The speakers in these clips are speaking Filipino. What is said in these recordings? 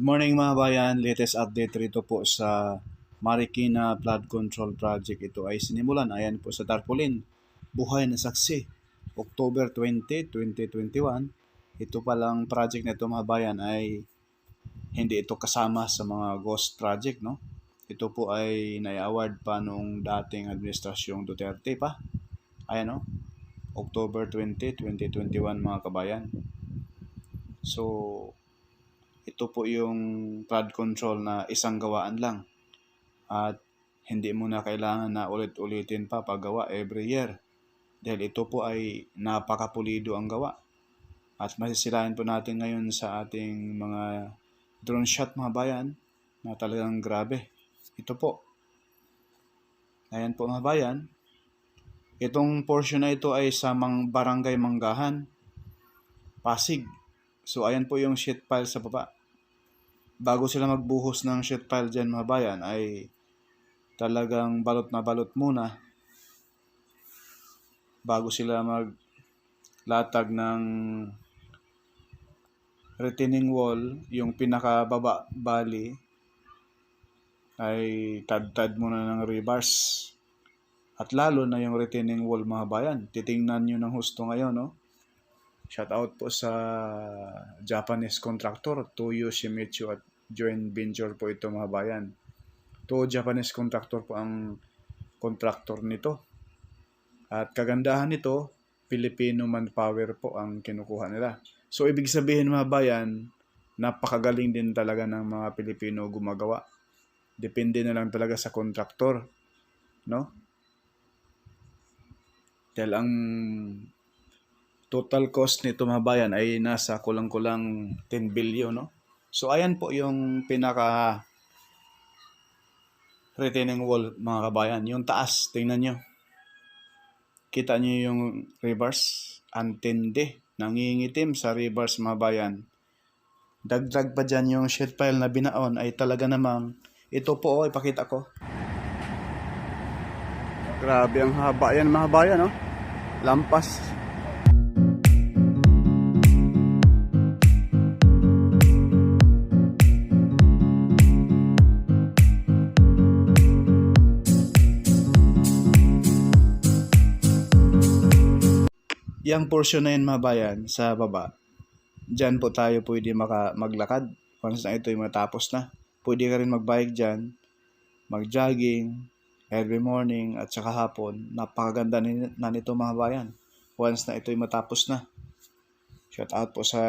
Good morning mga bayan, latest update rito po sa Marikina Flood Control Project. Ito ay sinimulan, ayan po sa tarpaulin. Buhay na saksi, October 20, 2021. Ito palang project na ito mga bayan ay hindi ito kasama sa mga ghost project, no? Ito po ay nai-award pa noong dating administrasyong Duterte pa. Ayan, no? October 20, 2021 mga kabayan. So, ito po yung flood control na isang gawaan lang. At hindi mo na kailangan na ulit-ulitin pa paggawa every year. Dahil ito po ay napakapulido ang gawa. At masisilayan po natin ngayon sa ating mga drone shot mga bayan na talagang grabe. Ito po. Ayan po mga bayan. Itong portion na ito ay sa barangay Manggahan, Pasig. So ayan po yung sheet pile sa baba. Bago sila magbuhos ng sheet pile dyan mga bayan ay talagang balot na balot muna bago sila maglatag ng retaining wall. Yung pinakababa bali ay tad-tad muna ng rebars. At lalo na yung retaining wall mga bayan. Titingnan nyo ng husto ngayon, no? Shout out po sa Japanese contractor, Toyo Shimizu at joint venture po ito mga bayan. Japanese contractor po ang contractor nito. At kagandahan nito, Filipino manpower po ang kinukuha nila. So ibig sabihin mga bayan, napakagaling din talaga ng mga Pilipino gumagawa. Depende na lang talaga sa contractor, no? Dahil ang total cost nito mga bayan ay nasa kulang-kulang 10 billion, no? So ayan po yung pinaka retaining wall mga kabayan. Yung taas, tingnan nyo. Kita nyo yung reverse. Antindi. Nangingitim sa reverse mga bayan. Dagdag pa dyan yung sheet pile na binaon ay talaga namang ito po, ipakita ko. Grabe ang haba yan mga bayan, no? Lampas. Yang portion na yun mga bayan sa baba, dyan po tayo pwede maglakad once na ito'y matapos na. Pwede ka rin magbike dyan, mag-jogging every morning at saka hapon. Napakaganda na nito mga bayan once na ito'y matapos na. Shout out po sa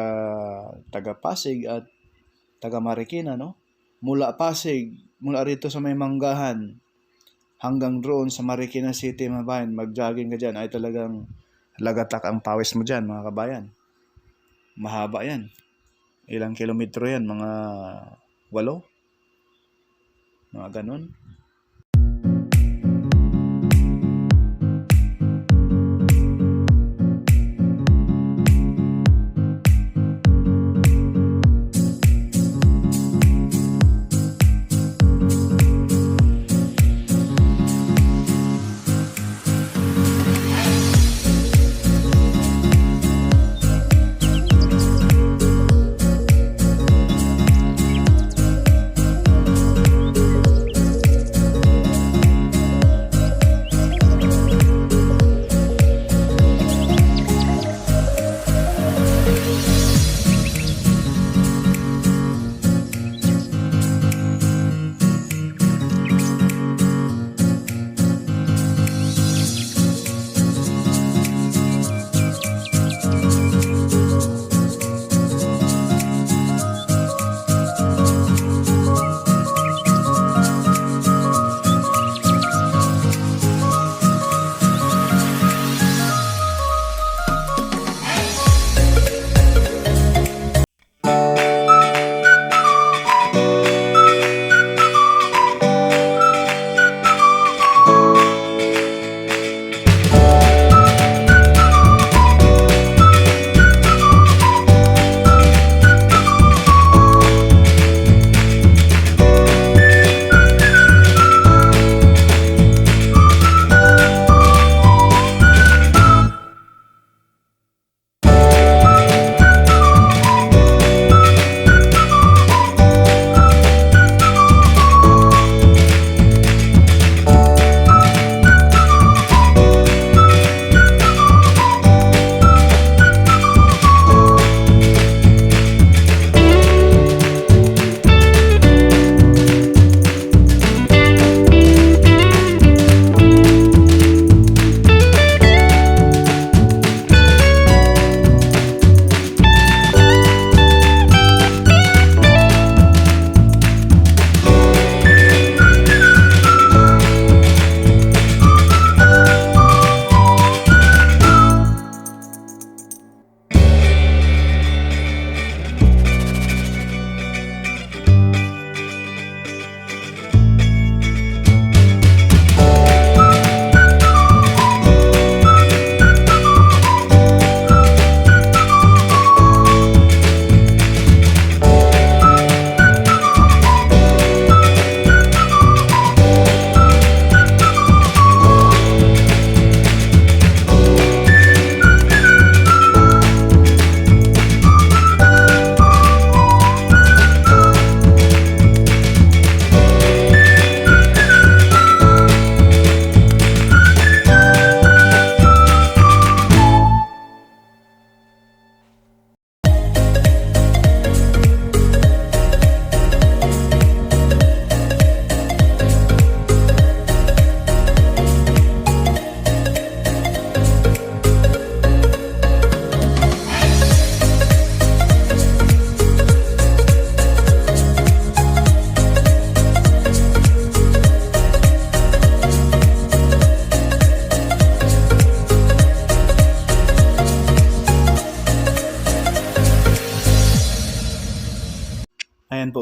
taga Pasig at taga Marikina, no? Mula Pasig, mula rito sa may Manggahan hanggang drone sa Marikina City mga bayan, mag-jogging ka dyan ay talagang lagatak ang pawis mo dyan mga kabayan. Mahaba yan. Ilang kilometro yan? Mga 8? Mga ganun.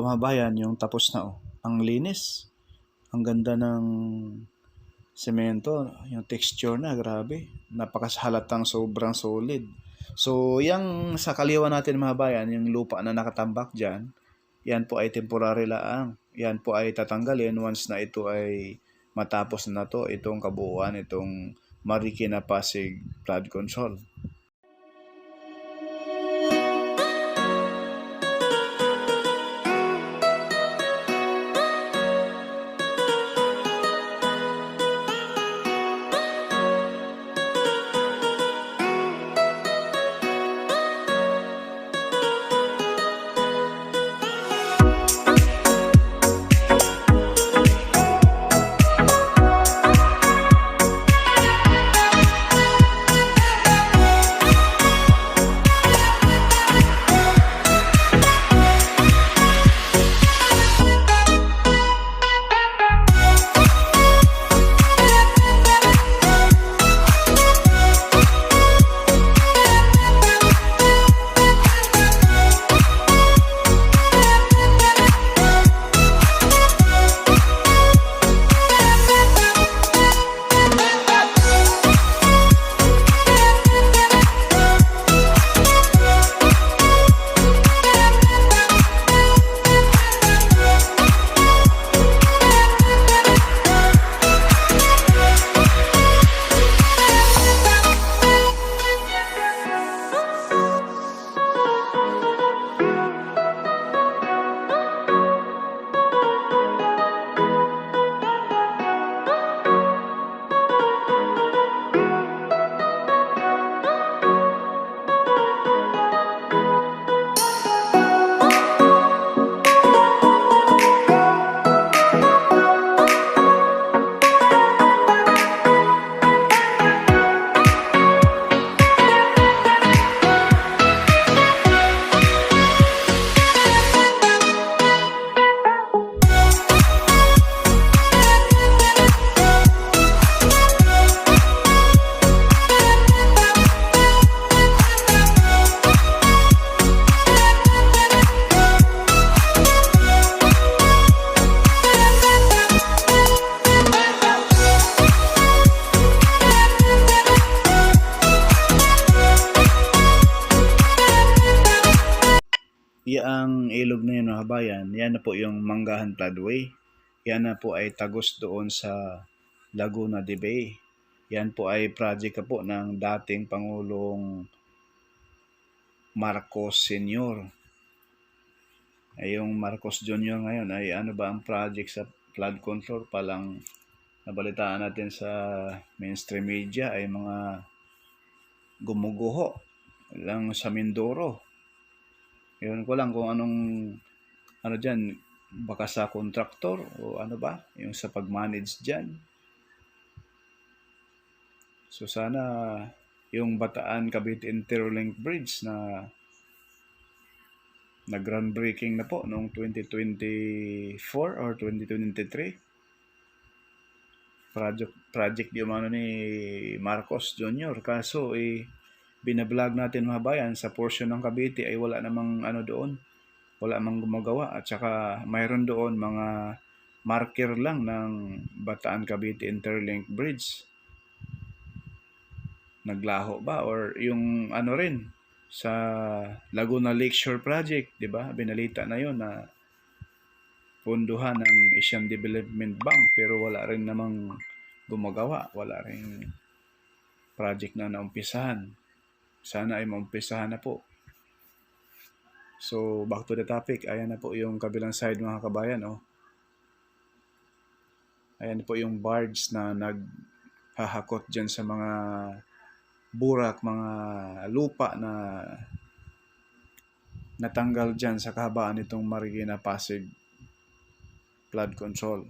po mga bayan, yung tapos na Ang linis. Ang ganda ng semento, yung texture na, grabe. Napakahalatang sobrang solid. So, yung sa kaliwa natin mga bayan, yung lupa na nakatambak dyan, yan po ay temporary lang. Yan po ay tatanggalin once na ito ay matapos na to, itong kabuuan, itong Marikina Pasig Flood Control. Ang ilog na yun mga kabayan, yan na po yung Manggahan Floodway. Yan na po ay tagos doon sa Laguna de Bay. Yan po ay project po ng dating Pangulong Marcos Sr. Ay yung Marcos Jr. ngayon ay ano ba ang project sa flood control? Palang nabalitaan natin sa mainstream media ay mga gumuguho lang sa Mindoro. Yun ko lang kung anong dyan, baka sa contractor o ano ba, yung sa pag-manage dyan. So sana yung Bataan Cavite Interlink Bridge na groundbreaking na po noong 2024 or 2023. Project yung ni Marcos Jr. Kaso binablog natin mga bayan sa portion ng Cavite ay wala namang doon, wala namang gumagawa, at saka mayroon doon mga marker lang ng Bataan Cavite Interlink Bridge. Naglaho ba? Or yung rin sa Laguna Lakeshore Project, di ba? Binalita na yon na punduhan ng Asian Development Bank, pero wala rin namang gumagawa, wala rin project na naumpisahan. Sana ay maumpisahan na po. So, back to the topic. Ayan na po yung kabilang side mga kabayan. Ayan po yung barge na naghahakot dyan sa mga burak, mga lupa na natanggal dyan sa kahabaan nitong Marikina Pasig Flood Control.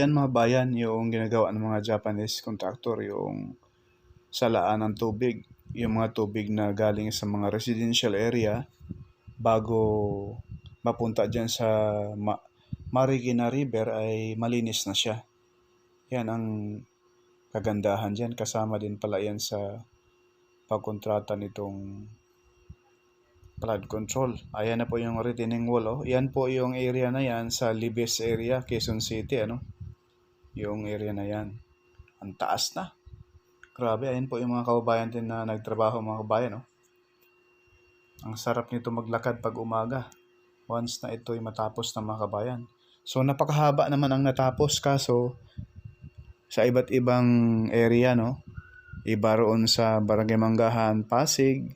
yan mga bayan, yung ginagawa ng mga Japanese contractor, yung salaan ng tubig, yung mga tubig na galing sa mga residential area bago mapunta dyan sa Marikina River ay malinis na siya. Yan ang kagandahan dyan. Kasama din pala yan sa pagkontrata nitong flood control. Ayan na po yung retaining wall. Oh. Yan po yung area na yan sa Libes area, Quezon City. Yung area na yan. Ang taas na. Grabe, ayan po yung mga kababayan din na nagtrabaho mga kababayan. Ang sarap nito maglakad pag umaga. Once na ito'y matapos na mga kabayan. So napakahaba naman ang natapos kaso sa iba't ibang area, no? Iba roon sa Barangay Manggahan, Pasig,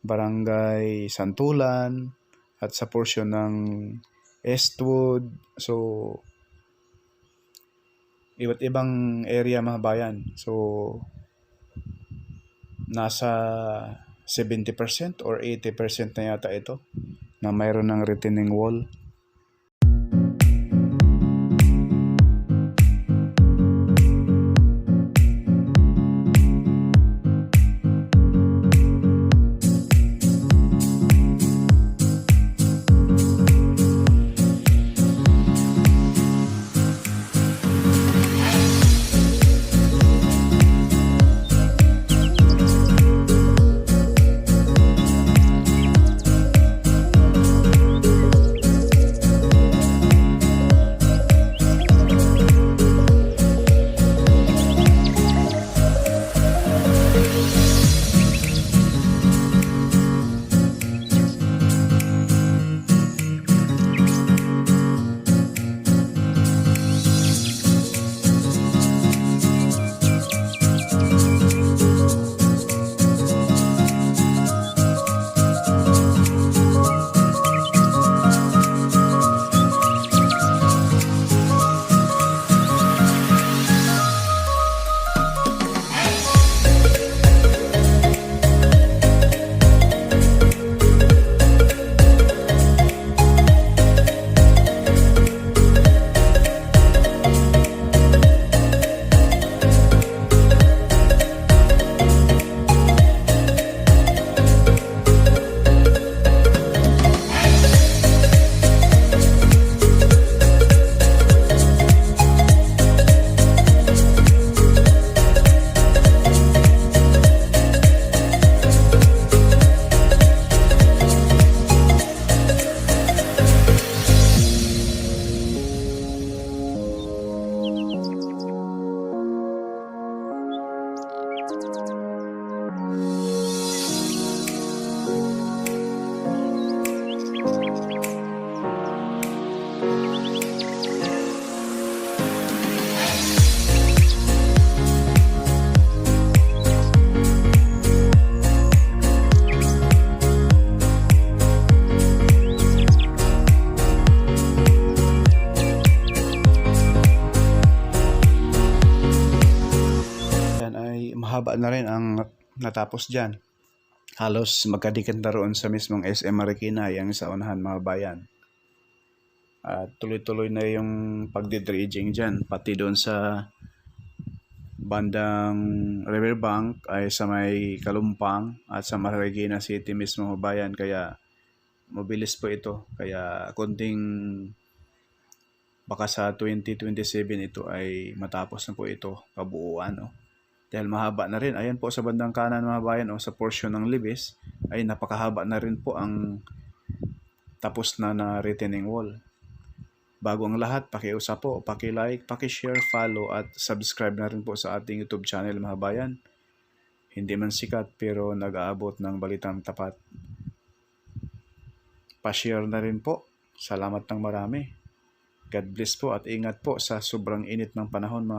Barangay Santulan, at sa portion ng Eastwood. So iba't ibang area mga bayan. So nasa 70% or 80% na yata ito na mayroon ng retaining wall. Mahaba na rin ang natapos dyan. Halos magkadikit na roon sa mismong SM Marikina yung sa unahan mga bayan. At tuloy-tuloy na yung pagdidredging dyan. Pati doon sa bandang riverbank ay sa may Kalumpang at sa Marikina City mismo mga bayan. Kaya mabilis po ito. Kaya konting baka sa 2027 ito ay matapos na po ito kabuuan. Dahil mahaba na rin. Ayan po sa bandang kanan mga bayan sa portion ng Libes ay napakahaba na rin po ang tapos na retaining wall. Bago ang lahat, pakiusap po, paki-like, paki-share, follow at subscribe na rin po sa ating YouTube channel mga bayan. Hindi man sikat pero nag-aabot ng balitang tapat. Pa-share na rin po. Salamat ng marami. God bless po at ingat po sa sobrang init ng panahon mga